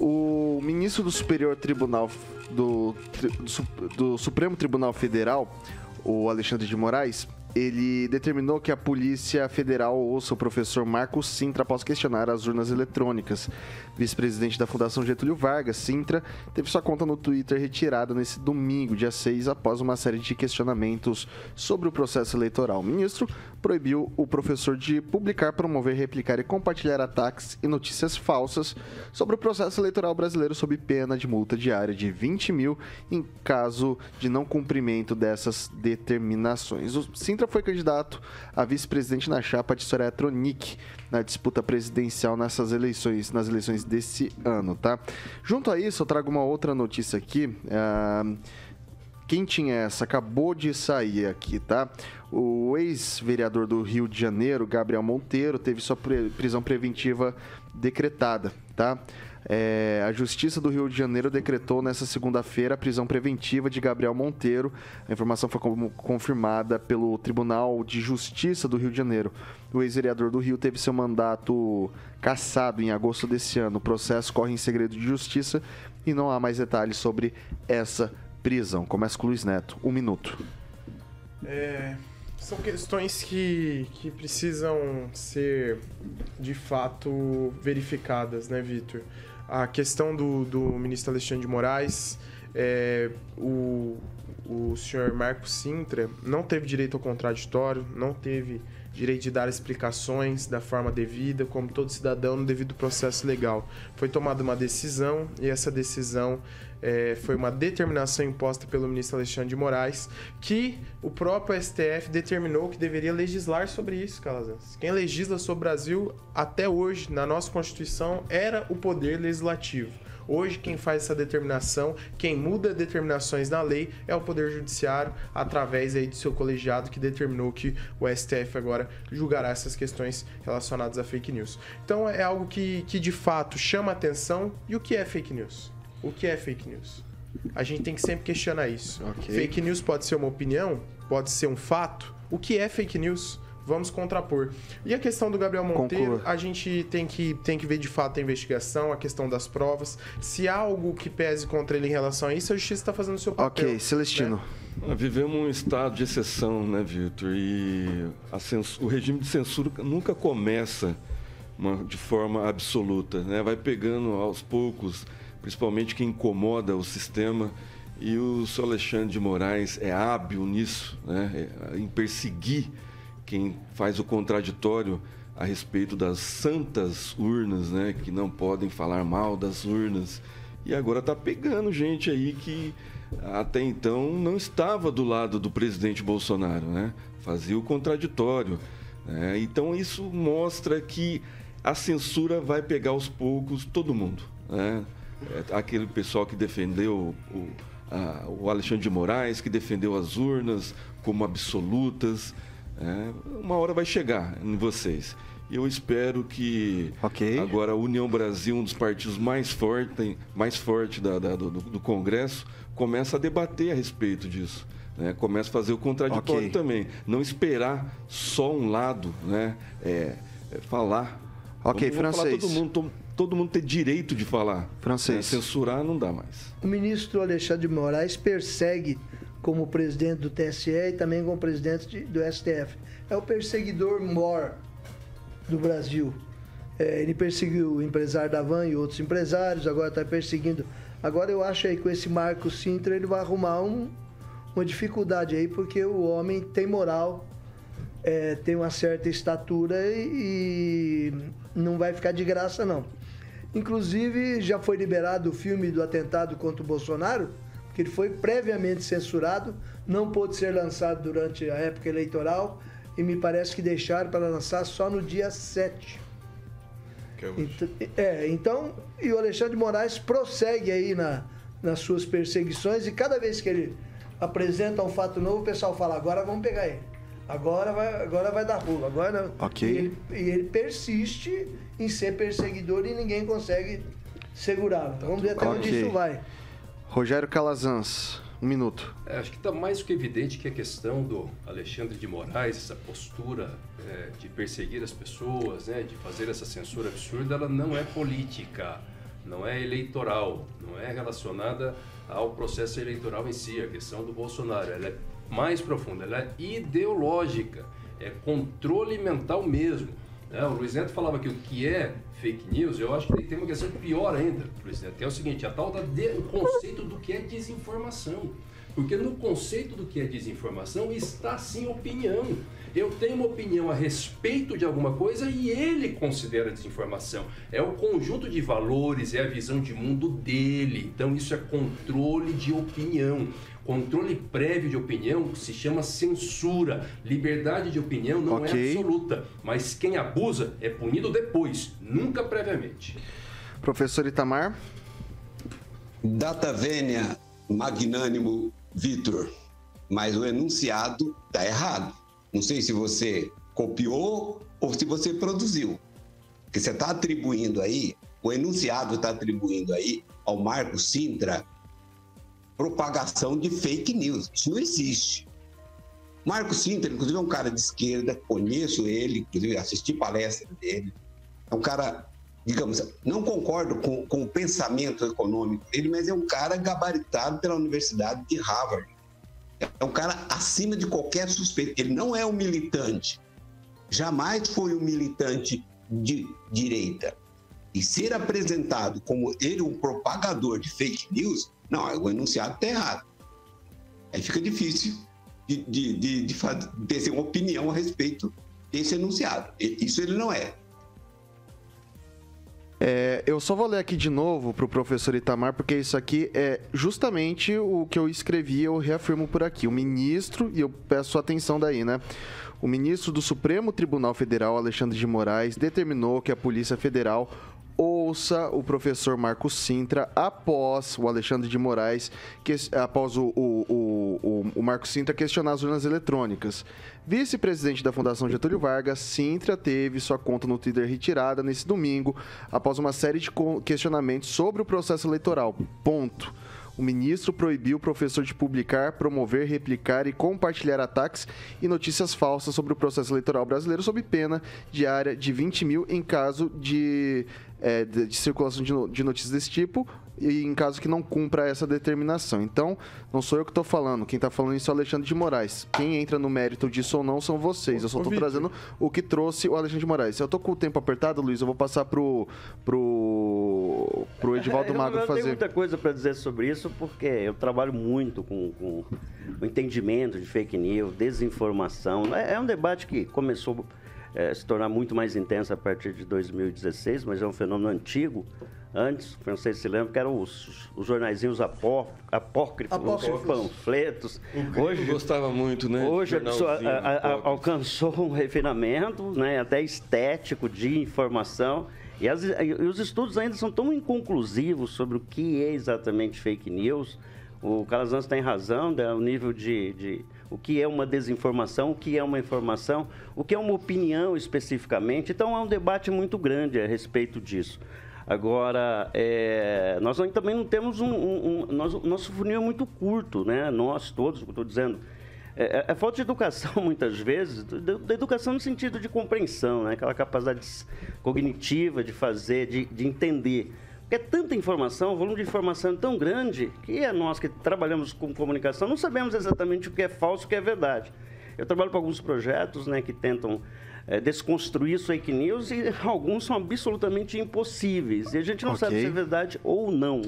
O ministro do Superior Tribunal do Supremo Tribunal Federal, o Alexandre de Moraes, ele determinou que a Polícia Federal ouça o professor Marcos Cintra após questionar as urnas eletrônicas. Vice-presidente da Fundação Getúlio Vargas, Cintra teve sua conta no Twitter retirada nesse domingo, dia 6, após uma série de questionamentos sobre o processo eleitoral. O ministro proibiu o professor de publicar, promover, replicar e compartilhar ataques e notícias falsas sobre o processo eleitoral brasileiro sob pena de multa diária de 20 mil em caso de não cumprimento dessas determinações. O Cintra foi candidato a vice-presidente na chapa de Soraya Tronic na disputa presidencial nas eleições desse ano, tá? Junto a isso, eu trago uma outra notícia aqui. Quem tinha essa? Acabou de sair aqui, tá? O ex-vereador do Rio de Janeiro, Gabriel Monteiro, teve sua prisão preventiva decretada, tá? A Justiça do Rio de Janeiro decretou nesta segunda-feira a prisão preventiva de Gabriel Monteiro. A informação foi confirmada pelo Tribunal de Justiça do Rio de Janeiro. O ex-vereador do Rio teve seu mandato cassado em agosto desse ano. O processo corre em segredo de justiça e não há mais detalhes sobre essa prisão. Começa com o Luiz Neto. 1 minuto. São questões que precisam ser, de fato, verificadas, né, Vitor? A questão do ministro Alexandre de Moraes, o senhor Marcos Cintra não teve direito ao contraditório, não teve direito de dar explicações da forma devida, como todo cidadão, no devido processo legal. Foi tomada uma decisão e essa decisão foi uma determinação imposta pelo ministro Alexandre de Moraes, que o próprio STF determinou que deveria legislar sobre isso, Calazans. Quem legisla sobre o Brasil, até hoje, na nossa Constituição, era o Poder Legislativo. Hoje, quem faz essa determinação, quem muda determinações na lei, é o Poder Judiciário, através aí do seu colegiado, que determinou que o STF agora julgará essas questões relacionadas a fake news. Então, é algo que de fato chama atenção. E o que é fake news? O que é fake news? A gente tem que sempre questionar isso. Okay. Fake news pode ser uma opinião, pode ser um fato. O que é fake news? Vamos contrapor. E a questão do Gabriel Monteiro, a gente tem que ver de fato a investigação, a questão das provas. Se há algo que pese contra ele em relação a isso, a justiça está fazendo o seu papel. Ok, Celestino. Né? Vivemos um estado de exceção, né, Vitor? E o regime de censura nunca começa de forma absoluta, né? Vai pegando aos poucos, principalmente quem incomoda o sistema. E o senhor Alexandre de Moraes é hábil nisso, né? Em perseguir quem faz o contraditório a respeito das santas urnas, né, que não podem falar mal das urnas. E agora está pegando gente aí que até então não estava do lado do presidente Bolsonaro, né? Fazia o contraditório. Né? Então isso mostra que a censura vai pegar aos poucos todo mundo. Né? Aquele pessoal que defendeu o Alexandre de Moraes, que defendeu as urnas como absolutas. Uma hora vai chegar em vocês. E eu espero que agora a União Brasil, um dos partidos mais fortes do Congresso, comece a debater a respeito disso. Né? Comece a fazer o contraditório também. Não esperar só um lado, né? Falar. Francês. Falar todo mundo ter direito de falar. Francês. Censurar não dá mais. O ministro Alexandre de Moraes persegue como presidente do TSE e também como presidente do STF. É o perseguidor maior do Brasil. Ele perseguiu o empresário da Van e outros empresários, agora está perseguindo. Agora eu acho aí que com esse Marcos Cintra ele vai arrumar uma dificuldade aí, porque o homem tem moral, tem uma certa estatura e não vai ficar de graça, não. Inclusive, já foi liberado o filme do atentado contra o Bolsonaro, que ele foi previamente censurado, não pôde ser lançado durante a época eleitoral e me parece que deixaram para lançar só no dia 7. Então, e o Alexandre de Moraes prossegue aí nas suas perseguições e cada vez que ele apresenta um fato novo, o pessoal fala, agora vamos pegar ele. Agora vai dar rolo. E ele persiste em ser perseguidor e ninguém consegue segurá-lo. Vamos ver até onde isso vai. Rogério Calazans, 1 minuto. Acho que está mais do que evidente que a questão do Alexandre de Moraes, essa postura de perseguir as pessoas, né, de fazer essa censura absurda, ela não é política. não é eleitoral, não é relacionada ao processo eleitoral em si, a questão do Bolsonaro. Ela é mais profunda, ela é ideológica, é controle mental mesmo. O Luiz Neto falava que o que é fake news, eu acho que tem uma questão pior ainda, Luiz Neto, que é o seguinte, o conceito do que é desinformação. Porque no conceito do que é desinformação está sim opinião. Eu tenho uma opinião a respeito de alguma coisa e ele considera desinformação. É o conjunto de valores, é a visão de mundo dele. Então isso é controle de opinião. Controle prévio de opinião se chama censura. Liberdade de opinião não é absoluta, mas quem abusa é punido depois, nunca previamente. Professor Itamar? Data vênia, magnânimo Vitor, mas o enunciado está errado. Não sei se você copiou ou se você produziu. Porque você está atribuindo aí, o enunciado está atribuindo aí ao Marco Sintra propagação de fake news. Isso não existe. Marco Sintra, inclusive, é um cara de esquerda, conheço ele, inclusive assisti palestra dele. É um cara, digamos, não concordo com o pensamento econômico dele, mas é um cara gabaritado pela Universidade de Harvard. É um cara acima de qualquer suspeita. Ele não é um militante. Jamais foi um militante de direita. E ser apresentado como ele um propagador de fake news, não, o enunciado está errado. Aí fica difícil de ter uma opinião a respeito desse enunciado. Isso ele não é. Eu só vou ler aqui de novo para o professor Itamar, porque isso aqui é justamente o que eu escrevi, eu reafirmo por aqui. O ministro, e eu peço atenção daí, né? O ministro do Supremo Tribunal Federal, Alexandre de Moraes, determinou que a Polícia Federal ouça o professor Marco Sintra após o Alexandre de Moraes, após o Marco Sintra questionar as urnas eletrônicas. Vice-presidente da Fundação Getúlio Vargas, Sintra teve sua conta no Twitter retirada nesse domingo, após uma série de questionamentos sobre o processo eleitoral. Ponto. O ministro proibiu o professor de publicar, promover, replicar e compartilhar ataques e notícias falsas sobre o processo eleitoral brasileiro, sob pena diária de 20 mil em caso de circulação de notícias desse tipo e em caso que não cumpra essa determinação. Então, não sou eu que estou falando. Quem está falando isso é o Alexandre de Moraes. Quem entra no mérito disso ou não são vocês. Eu só estou trazendo o que trouxe o Alexandre de Moraes. Eu estou com o tempo apertado, Luiz, eu vou passar pro Edivaldo Magro fazer. Eu tenho muita coisa para dizer sobre isso, porque eu trabalho muito com o entendimento de fake news, desinformação. É um debate que começou a se tornar muito mais intenso a partir de 2016, mas é um fenômeno antigo. Antes, não sei se lembra, que eram os jornaizinhos apócrifos, os panfletos. Hoje eu gostava muito, né? Hoje a pessoa alcançou um refinamento, né, até estético de informação. E os estudos ainda são tão inconclusivos sobre o que é exatamente fake news. O Calazans tem razão, o nível de o que é uma desinformação, o que é uma informação, o que é uma opinião especificamente. Então, é um debate muito grande a respeito disso. Agora, nós também não temos nosso funil é muito curto, né? Nós todos, eu estou dizendo, é falta de educação muitas vezes, da educação no sentido de compreensão, né? Aquela capacidade cognitiva de fazer, de entender. Porque é tanta informação, o volume de informação é tão grande que nós que trabalhamos com comunicação não sabemos exatamente o que é falso e o que é verdade. Eu trabalho com alguns projetos, né, que tentam desconstruir as fake news e alguns são absolutamente impossíveis. E a gente não sabe se é verdade ou não.